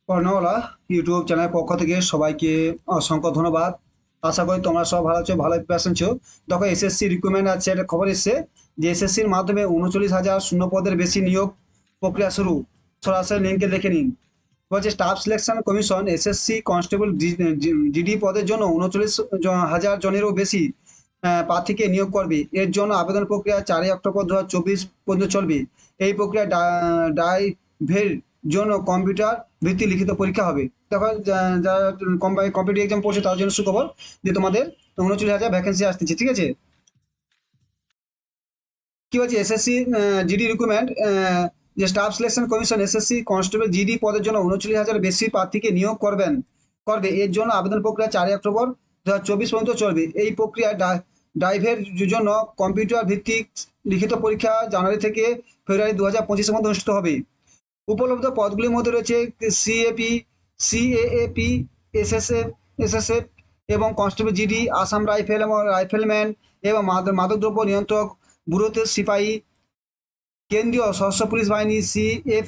কর্ণওয়ালা YouTube চ্যানেলের পক্ষ থেকে সবাইকে অসংখ্য ধন্যবাদ। আশা করি তোমরা সব ভালো আছো, ভালো প্রিপারেশন ছো। দেখো, এসএসসি রিক্রুটমেন্ট আছে, একটা খবর এসেছে যে এসএসসির মাধ্যমে 39,000 শূন্য পদের বেশি নিয়োগ প্রক্রিয়া শুরু। সরাসরি লিঙ্কে দেখে নিন। বলছে staff selection commission SSC constable GD পদের জন্য 39,000 জনেরও বেশি প্রার্থীকে নিয়োগ করবে। এর জন্য আবেদন প্রক্রিয়া 4 অক্টোবর 2024 পর্যন্ত চলবে। এই প্রক্রিয়া ডাইভের জন্য কম্পিউটার ভিত্তিক লিখিত পরীক্ষা হবে। দেখো, যারা কম্পিটিটিভ এক্সাম পড়ছে তার জন্য সুখবর যে তোমাদের 39,000 ভ্যাকেন্সি আসতেছে, ঠিক আছে। কি বলছে এসএসসি জিডি রিক্রুটমেন্ট, যে staff selection commission SSC constable GD পদের জন্য 39,000 বেশি প্রার্থীকে নিয়োগ করবে। এর জন্য আবেদন প্রক্রিয়া 4 অক্টোবর 2024 পর্যন্ত চলবে। এই প্রক্রিয়ায় ড্রাইভের জন্য কম্পিউটার ভিত্তিক লিখিত পরীক্ষা জানুয়ারি থেকে ফেব্রুয়ারি 2025-এর মধ্যে অনুষ্ঠিত হবে। উপলব্ধ পদগুলির মধ্যে রয়েছে সিএপি, সিএএপি, এসএসএফ এবং কনস্টেবল জিডি, আসাম রাইফেল এবং রাইফেলম্যান এবং মাদকদ্রব্য নিয়ন্ত্রক ব্যুরোতে সিপাহী, কেন্দ্রীয় সশস্ত্র পুলিশ বাহিনী সিএফএফ,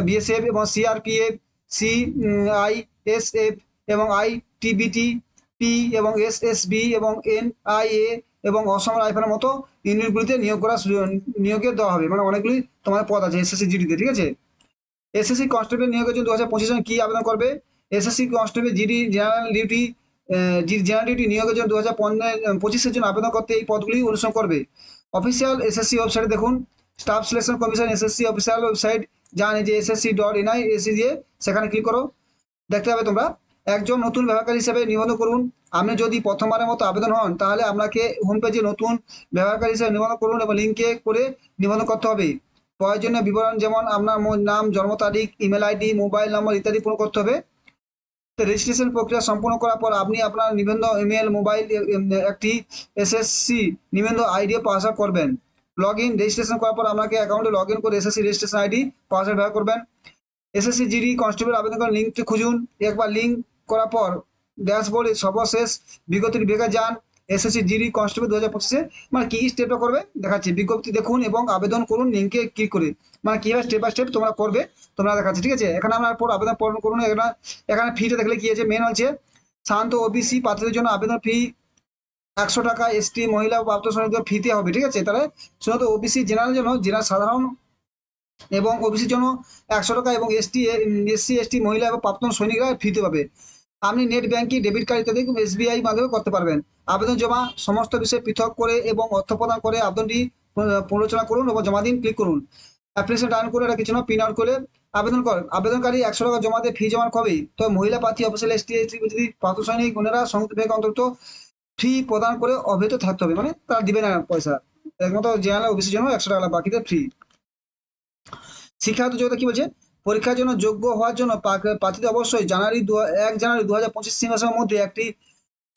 বিএসএফ এবং সিআরপিএফ, সিআইএসএফ এবং আইটিবিটি, পি এবং এসএসবি এবং এনআইএ এবং অসম রাইফেলের মতো ইউনিটগুলিতে নিয়োগের দেওয়া হবে। মানে অনেকগুলি তোমার পদ আছে এসএসসি জিডিতে, ঠিক আছে। এসএসসি কনস্টেবল নিয়োগের জন্য 2025 সালে কি আবেদন করবে? SSC constable GD general duty নিয়োগের জন্য 2025-এর জন্য আবেদন করতে এই পদগুলি অনুসরণ করবে। অফিসিয়াল এসএসসি ওয়েবসাইটে দেখুন। Staff selection commission SSC official website, জানে যে SSC.NISE দিয়ে সেখানে ক্লিক করো। দেখতে পাবে তোমরা একজন নতুন ব্যবহারকারী হিসেবে নিবন্ধন করুন। আপনি যদি প্রথমবারের মতো আবেদন হন তাহলে আপনাকে হোম পেজে নতুন ব্যবহারকারী হিসেবে নিবন্ধন করুন এবং লিঙ্কে করে নিবন্ধন করতে হবে। প্রয়োজনীয় বিবরণ যেমন আপনার নাম, জন্ম তারিখ, ইমেল আইডি, মোবাইল নম্বর ইত্যাদি পূরণ করতে হবে। তো রেজিস্ট্রেশন প্রক্রিয়া সম্পূর্ণ করার পর আপনি আপনার নিবন্ধন ইমেল, মোবাইল, একটি এসএসসি নিবন্ধন আইডিও পাসওয়ার্ড করবেন। লগ ইন রেজিস্ট্রেশন করার পর আপনাকে অ্যাকাউন্টে লগ ইন করে এসএসসি রেজিস্ট্রেশন আইডি পাসওয়ার্ড ব্যবহার করবেন। এসএসসি জিডি কনস্টেবল আবেদন করার লিঙ্কটি খুঁজুন। একবার লিঙ্ক করার পর ড্যাশবোর্ডে সর্বশেষ বিজ্ঞপ্তির বিজ্ঞা যান। এসএসসি জিডি কনস্টেবল 2025-এ মানে কি স্টেপটা করবে দেখাচ্ছি। বিজ্ঞপ্তি দেখুন এবং আবেদন করুন লিঙ্কে ক্লিক করে। মানে কিভাবে স্টেপ বাই স্টেপ তোমরা করবে তোমরা দেখাচ্ছি, ঠিক আছে। এখানে আপনার পর আবেদন পূরণ করুন। এখানে ফিটা দেখলে কি আছে, মেন হচ্ছে শান্ত ওবিসি প্রার্থীদের জন্য আবেদন ফি 100 টাকা, এসটি মহিলা ও প্রাপ্ত শ্রেণীদের ফিতে হবে, ঠিক আছে। তাহলে শুধু ওবিসি জেনারেল জন্য, জেনারেল সাধারণ এবং ওবিসির জন্য 100 টাকা এবং এসসি এসটি মহিলা এবং প্রাক্তন সৈনিকরা ফিতে পাবে। আপনি নেট ব্যাংকিং, ডেবিট কার্ড ইত্যাদি এসবিআই মাধ্যমে করতে পারবেন। আবেদন জমা সমস্ত বিষয় পৃথক করে এবং অর্থ প্রদান করে আবেদনটি পুনরচনা করুন এবং জমা দিন ক্লিক করুন। অ্যাপ্লিকেশন ডাউন করে এটা কিছু না, প্রিন্ট আউট করে আবেদনকারী 100 টাকা জমা দিয়ে ফি জমা কবে? তো মহিলা প্রার্থী অফিসিয়াল এসটি যদি প্রাপ্ত সৈনিক ওনারা সংযুক্ত ব্যাংক অন্তত ফি প্রদান করে অব্যাহত থাকতে হবে, মানে তারা দিবে না পয়সা। একমাত্র জেনারেল ওবিসির জন্য 100 টাকা, বাকিতে ফ্রি। শিক্ষাগত যোগ্যতা কি বলছে? পরীক্ষার জন্য যোগ্য হওয়ার জন্য প্রার্থীদের অবশ্যই 1 জানুয়ারি 2025 সীমার মধ্যে একটি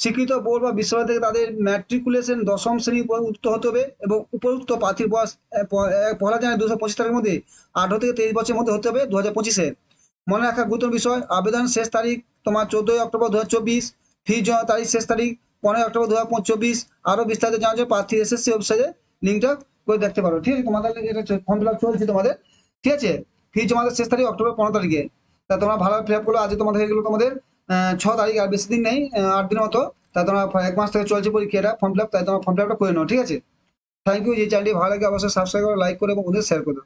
স্বীকৃত বোর্ড বা বিশ্ববিদ্যালয় থেকে তাদের ম্যাট্রিকুলেশন 10ম শ্রেণী উত্তীর্ণ হতে হবে এবং উপযুক্ত প্রার্থীর বয়স 1 জানুয়ারি 2025 তারিখের মধ্যে 18 থেকে 23 বছরের মধ্যে হতে হবে 2025-এ। মনে রাখা গুরুত্বপূর্ণ বিষয়, আবেদন শেষ তারিখ তোমার 14 অক্টোবর 2024, ফি জমা তারিখ শেষ তারিখ 15 অক্টোবর 2024। আরো বিস্তারিত জানার জন্য প্রার্থী এসএসসি ওয়েবসাইটে লিঙ্কটা করে দেখতে পারো, ঠিক আছে। তোমাদের এটা ফর্ম ফিল আপ চলছে তোমাদের, ঠিক আছে। ফি জমা শেষ তারিখ অক্টোবর 15 তারিখে। তা তোমরা ভালো ফিল আপ করো। আজ তোমাদের হয়ে গেলো তোমাদের 6 তারিখ, আর বেশি দিন নেই, 8 দিনের মতো। তাই তোমরা 1 মাস থেকে চলছে পরীক্ষাটা, ফর্ম ফিল আপ, তাই তোমরা ফর্ম ফিল আপটা করে নাও, ঠিক আছে। Thank you. যে চ্যানেলটি ভালো লাগে অবশ্যই সাবস্ক্রাইব করো, লাইক করো এবং ওদের শেয়ার করো।